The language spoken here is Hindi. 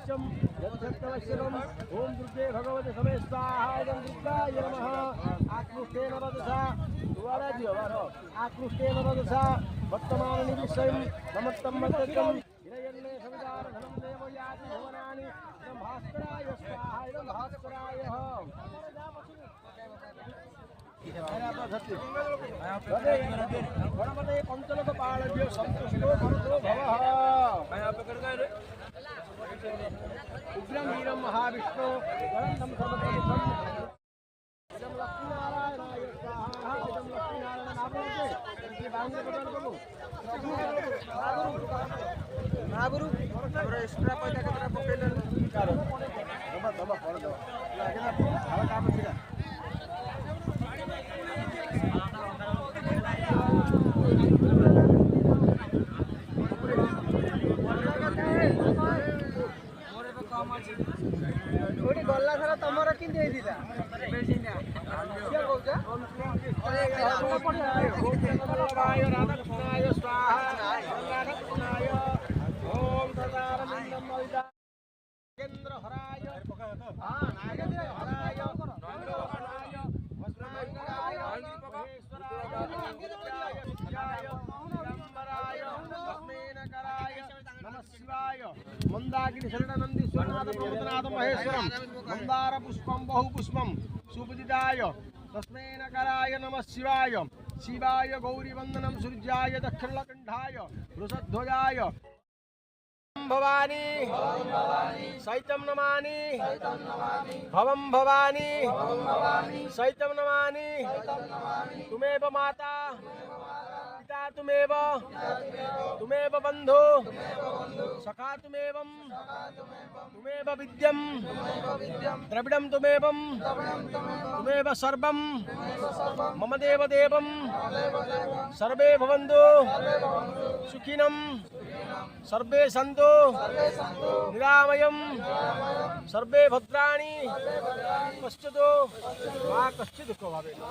नैवेद्यम यद्भक्तवश्यकम् ओम दुर्गे भगवते समे स्वाहा इदं दुर्गाय नमः आकृष्टेन वदसा द्वारा दियो बारो आकृष्टेन वदसा वर्तमान निविषयं नमत्तं मत्तकं हिरण्ये सविदार धनं देव याति भुवनानि इदं भास्कराय स्वाहा इदं भास्कराय गणपते पंचलोक पालज्य संतुष्टो भरतो भवः उग्रं वीरं महाविष्णु वरन्दं सर्वप्रथमं इदं लक्ष्मीनारायणाय स्वाहा इदं लक्ष्मीनारायणाय ये बांग्ला बदल करो नागुरु हमरा एक्स्ट्रा पैसा केतना पकेले करो दबा कर दो लागेना हला काम छिरा ओडी गल्ला सारा तमरा किन देई दिला बेसी ना के कहजा अरे राधा कृष्णाय स्वाहा राधा कृष्णाय ओम सदानंदम मौजा केंद्र हराय हां नागेंद्र हराय नंदवनाय वस्त्रमंगलाय महेश्वराय दिगंबराय लक्ष्मीनकराय नमः शिवाय मंदाकिनी शरणनंदीश्वरनाथ प्रभुनाथ महेश्वरम मंदार पुष्पम बहुपुष्पम सुपूजिताय तस्मैनकराय नमः शिवाय शिवाय गौरीवंदनम सूर्याय दक्षिणकंठाय वृषध्वजाय भवानी सैतम नमानि भवम भवानी सैतम नमानि तुमेव माता पिता तुमेव बंधु सखा तुमेव विद्यं द्रविडं तुमेव सर्वं मम देवं सर्वे भवन्तु सुखिनं सर्वे सन्तु निरामयं सर्वे भद्राणि पश्यतु मा कश्चित् दुःखो भवेत्।